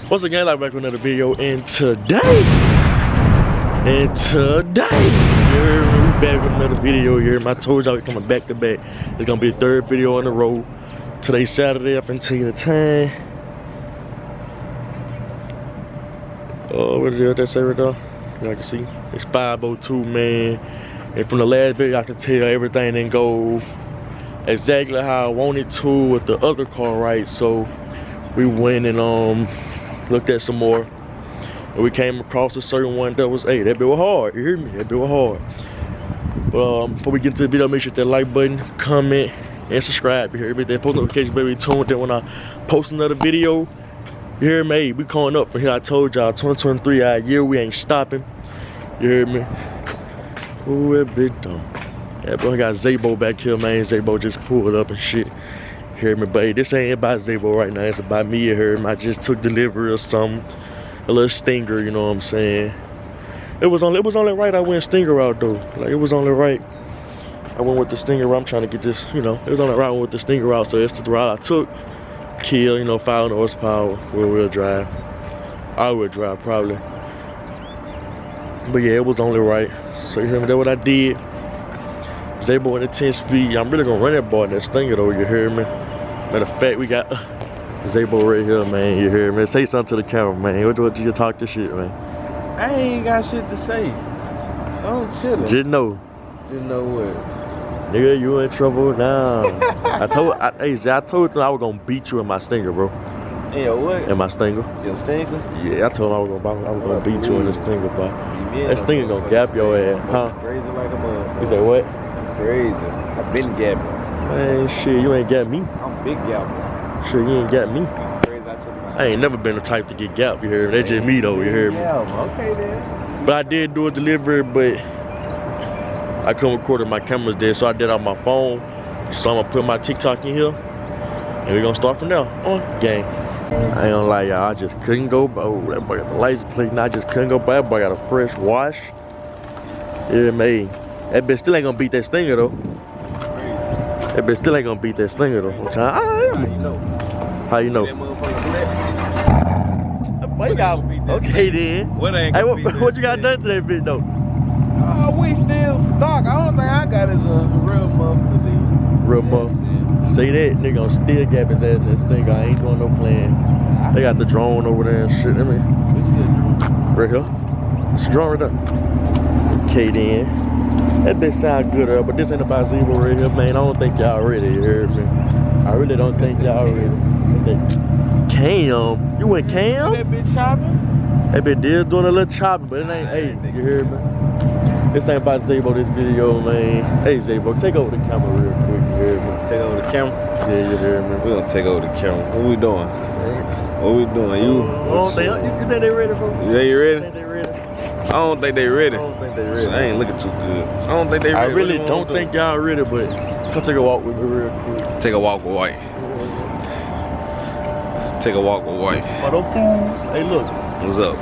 Once again, I'm back with another video, and today, we back with another video here. I told y'all we're coming back to back. It's gonna be the third video on the road. Today's Saturday. I'm finna tell you the time. Oh, what did that say right there? Y'all can see it's 5:02, man. And from the last video, I can tell everything didn't go exactly how I wanted to with the other car, right? So we went and looked at some more, and we came across a certain one that was, hey, that bit was hard. You hear me? That bit was hard. But before we get into the video, make sure you hit that like button, comment, and subscribe. You hear me? That post notification, baby, tuned in when I post another video. You hear me? Hey, we calling up from here. I told y'all 2023 our year, we ain't stopping. You hear me? Ooh, that bit dumb. Yeah, bro, I got Zabo back here, man. Zabo just pulled up and shit. You hear me? But hey, this ain't about Zabo right now. It's about me. You hear me? I just took delivery of something. A little stinger, you know what I'm saying? It was only right I went stinger out though. Like, it was only right I went with the stinger route. I'm trying to get this, you know, it was only right I went with the stinger route, so it's the route I took. Kill, you know, 500 horsepower, wheel drive. All-wheel drive probably. But yeah, it was only right. So you hear me? That's what I did. Zabo in the 10 speed. I'm really gonna run that boy in that stinger though, you hear me? Matter of fact, we got Zabo right here, man. You hear me? Say something to the camera, man. What you talk this shit, man? I ain't got shit to say. I'm chilling. Just know. Just know what? Nigga, you in trouble now. I told them I was gonna beat you in my stinger, bro. Yeah, what? In my stinger. Your stinger? Yeah, I told him I was gonna beat you in the stinger, bro. That stinger gonna gap your ass, huh? Crazy like a motherfucker. You say what? Crazy. I've been gapping. Man, shit, you ain't got me. I'm big gapping. Shit, you ain't got me. Crazy out your mind. I ain't never been the type to get gapped, you hear me? That's just me though, you hear me? Yeah, okay then. But I did do a delivery, but I couldn't record it, my camera's dead, so I did it on my phone. So I'm gonna put my TikTok in here, and we're gonna start from there on gang. I ain't gonna lie, y'all, I just couldn't go. Oh, that boy got the license plate, and I just couldn't go by. That boy got a fresh wash. Yeah, man. That bitch still ain't gonna beat that stinger though. That bitch still ain't gonna beat that stinger though. I'm trying, How you know? How you know? That motherfucker flat. Boy, you got, okay then. What ain't Hey, gonna beat what that you got shit? done to that bitch though? We still stock. I don't think I got is a real muff to leave. Real muff. Say that, nigga gonna still gap his ass in that stinger. I ain't doing no plan. They got the drone over there and shit. I mean, We see a drone. right here. It's a drone right there. Okay then. That bitch sound good, but this ain't about Zebo right here, man. I don't think y'all ready, you heard me? I really don't think y'all ready. What's that? Cam? You went Cam? That bitch chopping? That bitch is doing a little chopping, but it ain't, hey, you heard me? This ain't about Zebo, this video, man. Hey, Zebo, take over the camera real quick, you heard me? Take over the camera? Yeah, you heard me? We gonna take over the camera. What we doing? What we doing? You think they ready for me? Yeah, you ready? Think they ready? I don't think they ready. I don't think they ready. Shit, I ain't looking too good. I don't think they ready. I really don't think y'all ready, but come take a walk with me real quick. Take a walk with White. Just take a walk with White. For them fools, hey look, What's up?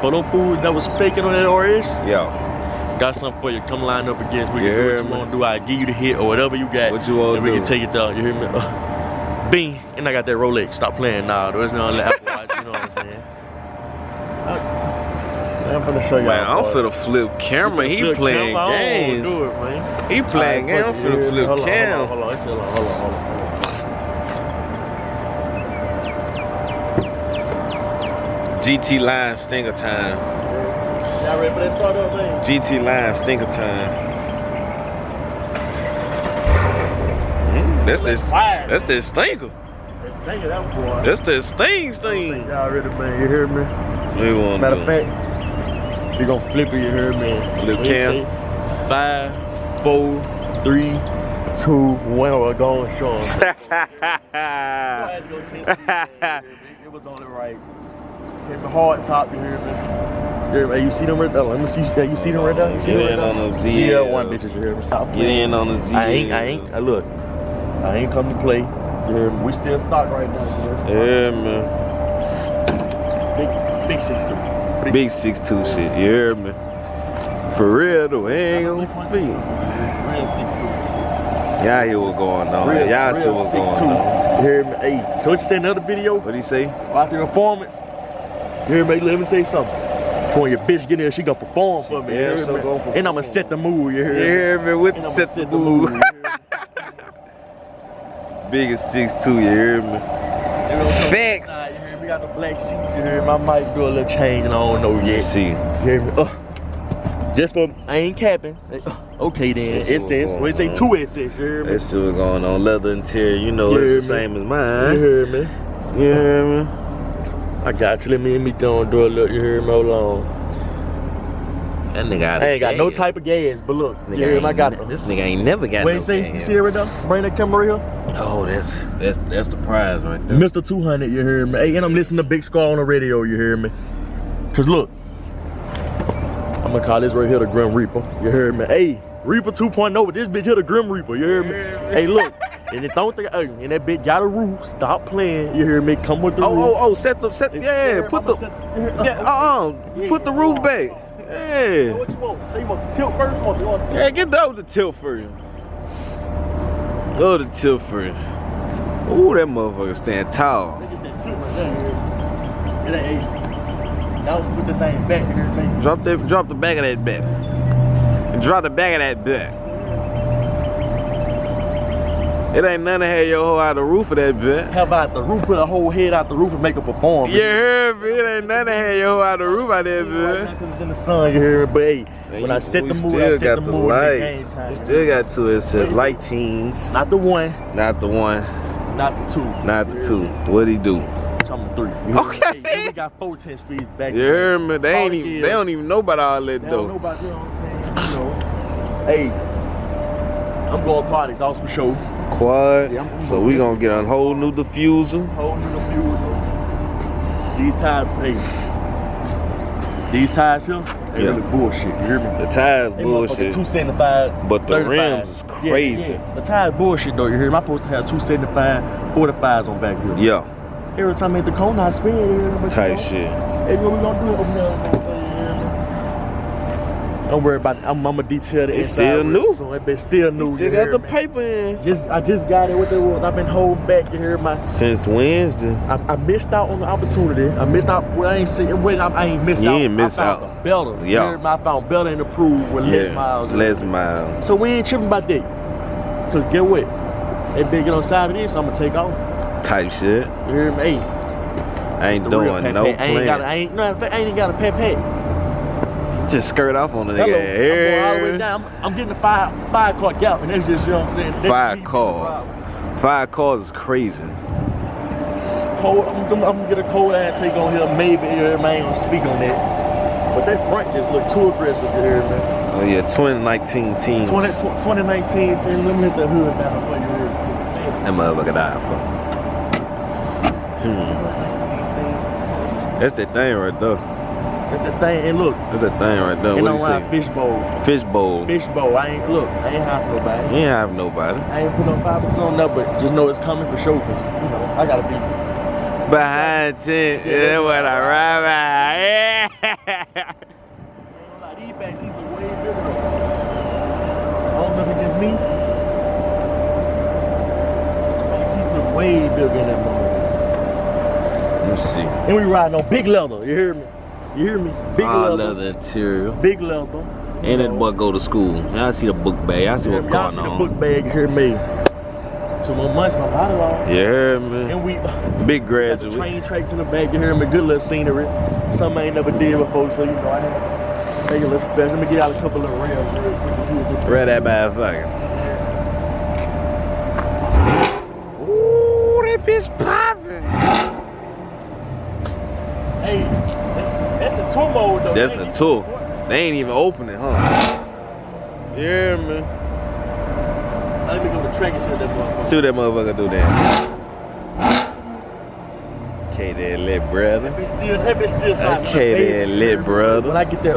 for them fools that was faking on that RS, Yo, got something for you. Come line up against. We You can do hear what you me? want to do. I give you the hit or whatever you got. What you wanna and we do? can take it down. You hear me? Bing, and I got that Rolex. Stop playing now. There's no Apple Watch. You know what I'm saying? I'm finna show y'all. man, I'm finna flip camera. He playing games. Do it, man. He playing games. I'm finna flip cam. Hold on. Hold on. GT line stinger time. Y'all ready for that start up, man? GT line stinger time. That's this. Fire. That's this stinger. Dang it, that boy. That's the sting. Y'all ready, man? You hear me? We want Matter of fact, we gonna flip it, you hear me? Flip What you cam. say? 5, 4, 3, 2, 1. We're going show 'em. It was only right. Hit the hard top, you hear me? Hey, you see them right there? Let me see. Yeah, you see them right there? You see Get them right in there? on the Z. ZL1 bitches, you hear me? Stop Get playing. in on the Z. I ain't. Look, I ain't come to play. You hear me? We still stock right now. You hear me? Yeah, man. Big 6'2". Big 6'2" shit. You hear me? For real though, ain't gonna feel. Real 6'2". Y'all hear what's going on. Y'all see what's going on. You hear me? Hey, so what you say in the other video? What'd he say? About the performance. You hear me? Let me say something. When your bitch get in there, she gonna perform for me. Yeah, you so hear me? gonna perform. And I'ma set the mood, you hear me? You hear me? With the And I'ma set the mood. you hear me? Big as 6'2", you hear me? Facts. You hear me? We got the black seats, you hear me? I might do a little change and I don't know yet. Let's see. You hear me? Just for, I ain't capping. Okay then, SS. We say 2 SS, you hear me? That shit was going on. Leather interior, you know, it's the same as mine. You hear me? You hear me? I got you. Let me go and do a look. You hear me? Hold on. That nigga I ain't got no type of gas, but look, you hear me? I got this nigga ain't never got wait, no see, gas. you see it right there? Bring that camera here. Oh, that's the prize right there. Mr. 200, you hear me? Hey, and I'm listening to Big Scar on the radio, you hear me? Cause look, I'm gonna call this right here the Grim Reaper, you hear me? Hey, Reaper 2.0, but this bitch here the Grim Reaper, you hear me? Hey, look, and don't think, hey, and that bitch got a roof, stop playing, you hear me? Come with the roof. Oh, put the roof back. Yeah. So what you want? So you want the tilt first or you want the tilt? Yeah, get down with the tilt first. Go to the tilt first. Ooh, that motherfucker stand tall. It's that tilt right there, it ain't, now put the thing back here, man. Drop the back of that back. Drop the back of that back. It ain't none of had your hoe out the roof of that bit. How about the roof, put a whole head out the roof and make a performance? You heard me? It ain't none of had your hoe out the roof out there, Right bit. cause it's in the sun, you hear me? But hey, when I set the mood, I set the mood in the game time. We still got two. It says light teens. Not the one, Not the one. not the two. Not the two. What'd he do? I'm the 3. Okay. Hey, we got 4 10 speeds back You there. heard me? They don't even know about all that They don't know though. about, you know what I'm saying? You know. Hey, I'm going quad exhaust for sure. Quad. Yeah, So we gonna get a whole new diffuser. Whole new diffuser. These tires, hey. These tires here, they really bullshit, you hear me? The tires They bullshit. 275, But the 35. rims is crazy. Yeah. The tires bullshit though, you hear me? I'm supposed to have 275, 45s on back here. Yeah. Every time I hit the cone, I spin, you hear me? Type shit. Hey, what we gonna do over there? Don't worry about it. I'm gonna detail the It's inside still with it, new. So it been still new. You still you got hear the me? paper in. I just got it. What it was. I've been holding back. You hear my? Since Wednesday. I missed out on the opportunity. I missed out. Well, I ain't see. Wait, I ain't missed You out. ain't miss I found out. a better. Yeah. You hear me? I found better and approved with less miles. Less miles. So we ain't tripping about that. Cause get what? They big get on side of this. I'm gonna take off. Type shit. You hear me? Hey, I ain't the real doing pat no pat. plan. I ain't got a pat. Just skirt off on the Hello, nigga. I'm going all the way down. I'm getting a five car gap, and that's just, you know what I'm saying? That's 5 cars. 5 cars is crazy. Cold, I'm gonna get a cold ass take on here. Maybe everybody ain't gonna speak on that. But that front just look too aggressive here, man. Oh yeah, 2019 teens. 2019, and let me hit the hood down for you here. That motherfucker died for. That's that thing right there. That's the thing, and look. That's that thing right there. And What I'm do you around say? fishbowl. Fishbowl. Fishbowl. I ain't have nobody. You ain't have nobody. I ain't put no 5% on that, but just know it's coming for sure, cause you know I gotta be Behind 10. Yeah, that's what I ride by. Yeah. These back seats look way bigger though. I don't know if it's just me. Back seats look way bigger in that moment. Let me see. And we riding on big leather, you hear me? You hear me? Big All leather. leather interior. Big leather. And that boy go to school. Y'all see the book bag. Y'all see what's Y'all going see the on. book bag, you hear me? 2 more months, no matter all. You heard me? And we Big got the graduate. train tracks in the back, you hear me? Good little scenery. Something I ain't never did before, so you know I had to make it a little special. Let me get out a couple of rails real quick to see what this Read that motherfucker. Ooh, that bitch popping. Hey, that's a tour mode though. That's a tour. They ain't even opening, huh? You hear me? Let me go to the track and see what that motherfucker. See what that motherfucker do then. Okay, that lit brother. That bitch still sound like a Okay, baby. that lit brother. When I get there,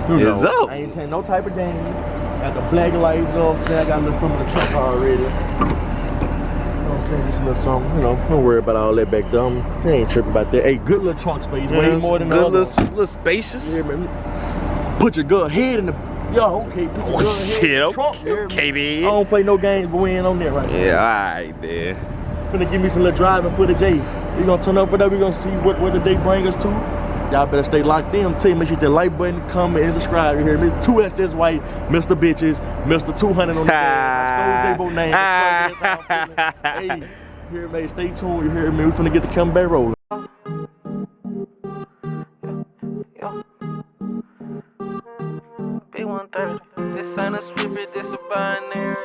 you It's know, up. I ain't playing no type of games. Got the black lights, you know what I'm saying? I got a little something in the trunk already. You know what I'm saying? Just a little something, you know. Don't worry about all that back there. I ain't tripping about that. Hey, good little trunk space. Way more than the good other. little spacious. Yeah, man. Put your good head in the. Yo, okay, put your good head in the trunk. Okay, I then. don't play no games, but we ain't on there right now. Yeah, alright, then. Finna give me some little driving footage. Hey, we gonna turn up whatever. We gonna see what the day bring us to. Y'all better stay locked in. I'm telling you, make sure you hit that like button, comment, and subscribe. You hear me? It's 2SS White, Mr. Bitches, Mr. 200 on the day. Stole Zabo name. Hey, you hear me? Stay tuned. You hear me? We finna get the Camaro rolling. B130. This ain't a sweeper, this a binary.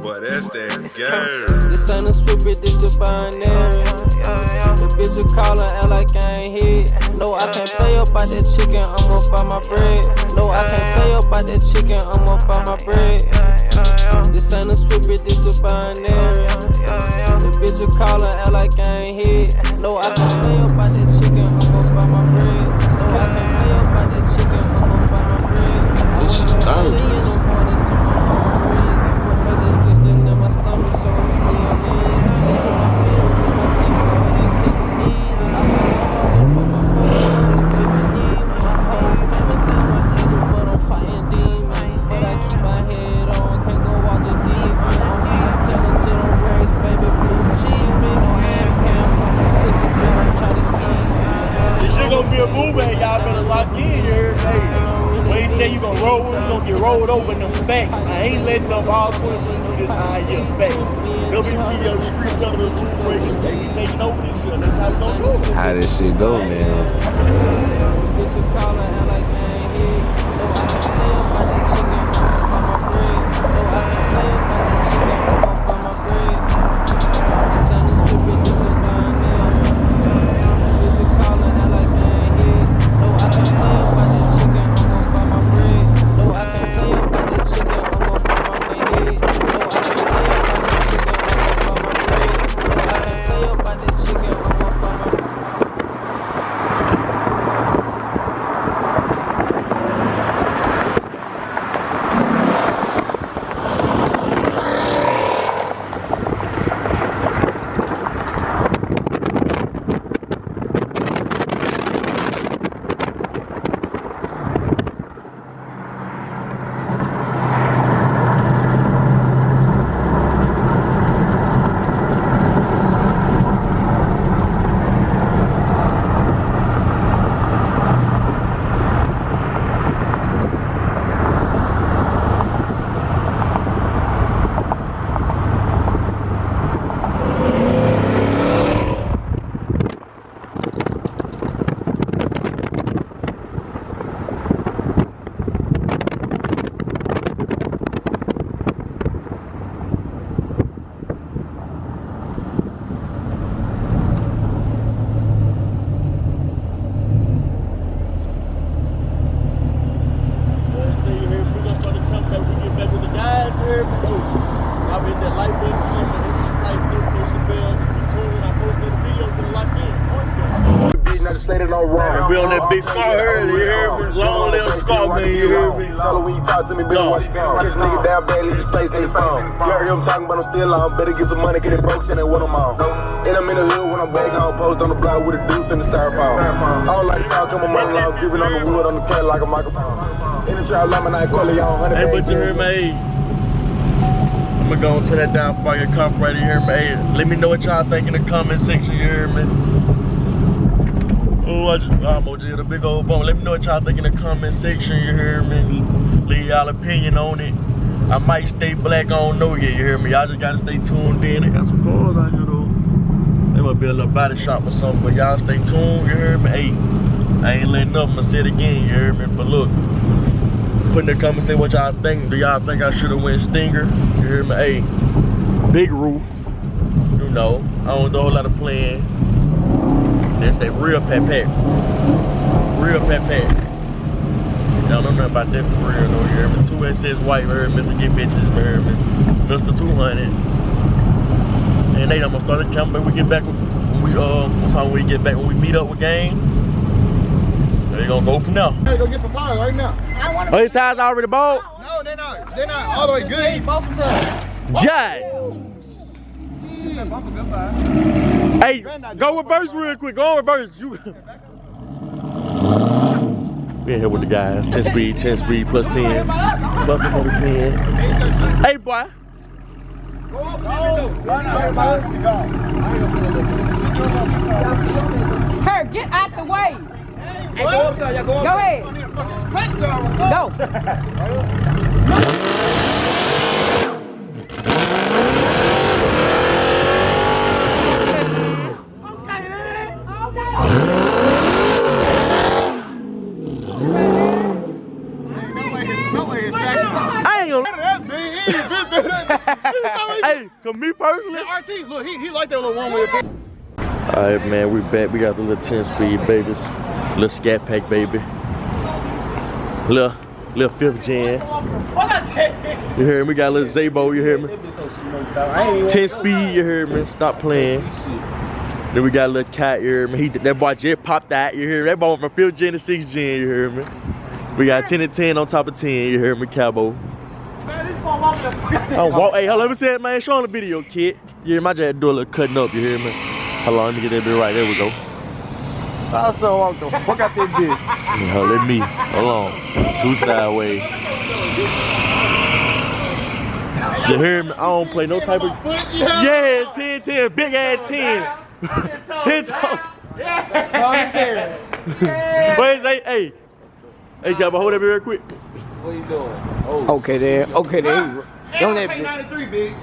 But that's that girl. This ain't a sweeper, this a binary. The bitch a call her, act like I ain't hit. No, I can't play up by that chicken, I'ma buy my bread. No, I can't play up by that chicken, I'ma buy my bread. This ain't a sweeper, this a binary. The bitch a call her, act like I ain't hit. No, I can't play up by that chicken, I'ma buy my bread. No, I can't play up by that chicken, I'ma buy my bread. This shit dangerous. My stomach so I'm still lean. They hit my field with my teeth before they kick the knee. I feel so hard just for my brother, this baby need. My whole family think my angel, but I'm fighting demons. But I keep my head on, can't go walk the deep end. I'm high telling to them race, baby, blue cheese. Me no hand pan for no pussy, bitch, I'm trying to tease. This shit gonna be a movie, y'all better lock in here, hey. When he say you gonna roll, you gonna get rolled over in them facts. I ain't letting up all 2020 do this high year back. WT the streets under the two breakers, they be taking over this shit. That's how it's gonna go. How this shit go, man? We on that big scar early, you hear me? Long little scar, man, you hear me? Tell her when you talk to me, baby, watch you gone. Catch a nigga down bad, leave his face in his phone. You heard him talking, but I'm still on. Better get some money, get it broke, send it what I'm on. And I'm in the hood when I'm back home, post on the block with a deuce and the styrofoam. I don't like to talk, I'm a monologue, gripping on the wood, on the cat like a microphone. In the trap, like my night, call it y'all 100 Hey, but you hear me? I'm gonna go and turn that down before I get copyrighted, you hear me? Hey, let me know what y'all think in the comment section, you hear me? Oh, I almost did a big old bump. Let me know what y'all think in the comment section, you hear me? Leave y'all opinion on it. I might stay black, I don't know yet, you hear me? Y'all just gotta stay tuned in. They got some cars out here though. They might be a little body shop or something, but y'all stay tuned, you hear me? Hey, I ain't letting up, I'ma say it again, you hear me? But look, put in the comments, say what y'all think. Do y'all think I should've went Stinger? You hear me? Hey, big roof, you know, I don't do a whole lot of playing. That's that real pat-pat. Real pat-pat. Y'all don't know nothing about that for real though, you hear me? 2SS White, you hear me? Mr. Get Bitches, you hear me? Mr. 200. And they, I'm gonna start the camera when we get back, when we get back, when we meet up with gang. They gonna go from there. Hey, go get some tires right now. Oh, his tires already bought? No, they're not. They're not all the way good. Both of them. Jai! Hey, go reverse real quick. Go reverse. You. We in here with the guys. 10 speed plus 10. Plus another 10. Hey, boy. Kurt, get out the way. Hey, go ahead. Go. Hey, cause me personally, RT, look, he like that little one-way thing. Alright, man, we back. We got the little 10 speed babies. Little scat pack baby. Little 5th gen. You hear me? We got a little Zabo, you hear me? 10 speed, you hear me? Stop playing. Then we got a little cat, you hear me? That boy just popped that, you hear me? That boy went from 5th gen to 6th gen, you hear me? We got 10 and 10 on top of 10, you hear me? Cowboy. Oh, walk. Hey, hold on, let me say it, man. Show on the video, kid. You hear me? I just had to do a little cutting up, you hear me? Hold on, let me get that bit right. There we go. Also, what the fuck out that bitch? Let me. Hold on. 2 sideways. You hear me? I don't play no type of. Yeah, 10, big ass 10. 10 toes. Wait, hey. Hey, Cowboy, hold that bit real quick. What you doing? Oh. Okay, then. Don't let me. 93, bitch.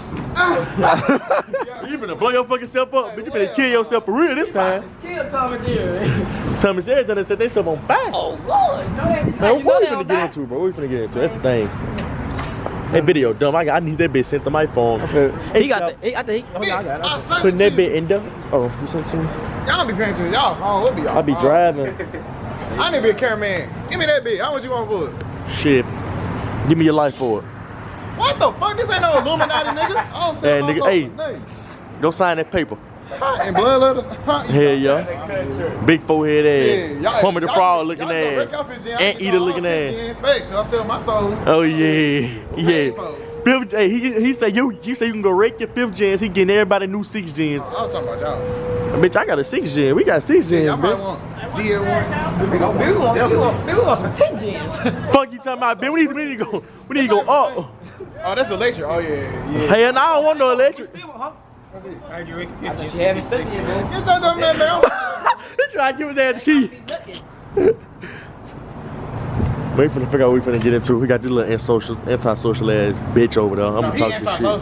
You better blow your fucking self up, bitch. You better kill yourself for real this time. Kill Tom and Jerry. Tommy said that they set themselves on fire. Oh, Lord. Man, what we finna get into, bro? What we finna get into? That's the thing. Hey, video dumb. I need that bitch sent to my phone. Okay. Hey, He got the. I think. Oh, I got it. putting that bitch in there. Oh, you sent to me? Y'all be paying attention. Y'all, what be y'all? I be driving. I need to be a cameraman. Give me that bitch. How much you want for it? Shit. Give me your life for it. What the fuck? This ain't no Illuminati, nigga. I don't say Hey, no nigga, hey. Go sign that paper. And blood letters. Hell yeah. Big forehead ass. Plumber the frog looking ass. Ant eater looking ass. I sell my soul. Oh yeah. Yeah. Hey, he said you say you can go rake your 5th gens. He getting everybody new 6 gens. I was talking about y'all. Bitch, I got a 6 gen. We got 6 gens, Y'all probably bitch. want ZL1. We want some 10 gens. Fuck you talking about, bitch. We need to go up. Oh, that's electric. Oh, yeah. Hey, and I don't want no electric. You haven't said it, bro. Get your dumb man down. He trying to give us that key. We finna figure out what we finna get into. We got this little antisocial ass bitch over there. I'm gonna talk this shit.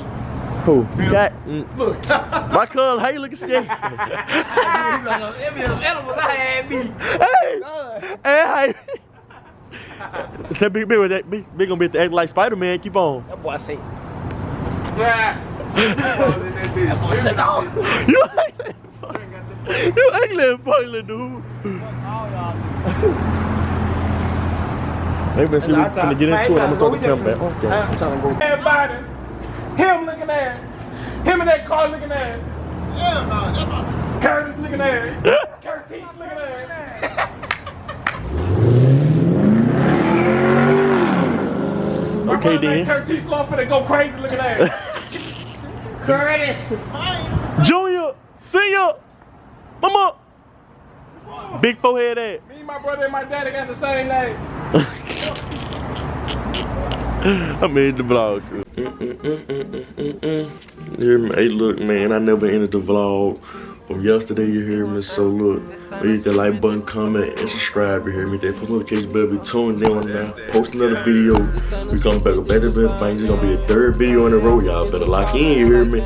Who? Got, Look. my cousin, how you looking scared? Hey, say big with that. Big gonna be acting like Spider-Man. Keep on. That boy say. You ugly fucking dude. Maybe see we finna get into it. I'm gonna throw the camera back. Okay. I'm trying to go. Everybody, him looking at, him in that car looking at, Yeah, no, that's not. Curtis looking at, Curtis looking at. Okay then. Curtis Law finna go crazy looking at. Curtis. Junior, Senior, Mama. Big forehead ass. Me and my brother and my daddy got the same name. I made the vlog. You hear me? Hey, look, man, I never ended the vlog from yesterday. You hear me? So look, hit that like button, comment, and subscribe. You hear me? That post notification bell. Be tuned in now. Post another video. We coming back with better things. It's gonna be a 3rd video in a row. Y'all better lock in. You hear me?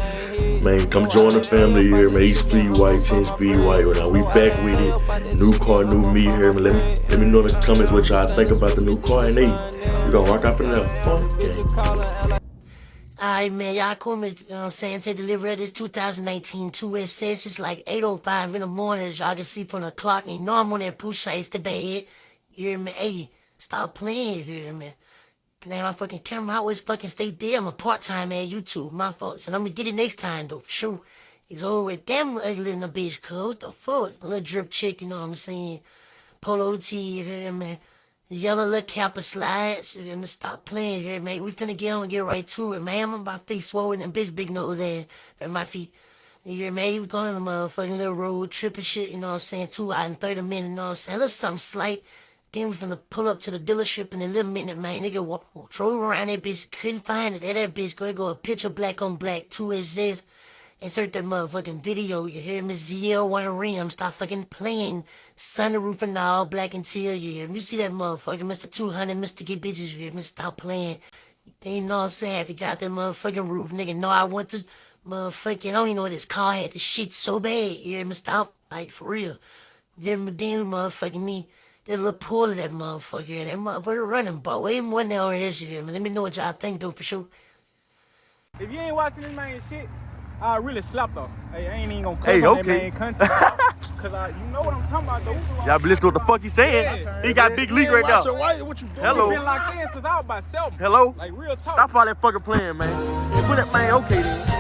Man, come join the family. You hear me? 8 speed white, 10 speed white. Now we back with it. New car, new me. You hear me? Let me know in the comments what y'all think about the new car and 8. We gonna rock up in there. Alright, man, y'all call me, you know what I'm saying, to deliver this 2019 2SS. It's like 8:05 in the morning, as y'all can see from the clock. And you know I'm on that push size to bed. You hear me? Hey, stop playing, you hear me? Man, my fucking camera always fucking stay there. I'm a part-time at YouTube. My fault. So I'm gonna get it next time, though, for sure. He's always damn ugly in the bitch, cuz. What the fuck? A little drip chick, you know what I'm saying? Polo tee, you hear me? Yellow little Kappa slides. You hear me? Stop playing, you hear me? We finna get on and get right to it, man. I'm my face swollen and bitch big nose there. And my feet. You hear me? We going on a motherfucking little road trip and shit, you know what I'm saying? 2 hours and 30 minutes, you know what I'm saying? A little something slight. Then we finna pull up to the dealership in a little minute, man. Nigga drove around that bitch, couldn't find it. That bitch go a picture black on black, 2SS. Insert that motherfucking video, you hear me? ZL1 rim, stop fucking playing. Sunroof and all, black interior, you hear me? You see that motherfucker, Mr. 200, Mr. Get Bitches, you hear me? Stop playing. They know what I'm saying, if you got that motherfucking roof, nigga, know I want this motherfucking, I don't even know what this car had, this shit so bad, you hear me? Stop, like, for real. Then motherfucking me, that little pull of that motherfucker, and that motherfucker running, but way more than all this, you hear me? Let me know what y'all think, though, for sure. If you ain't watching this man shit, I really slapped though. Hey, I ain't even gonna cuss on that main content. Cause you know what I'm talking about though. Y'all be listening to what the fuck he saying. Yeah. He got big league right now. What you doing? Hello. Been locked in since I was about 7. Hello. Like real talk. Stop all that fucking playing, man. Put that man okay then.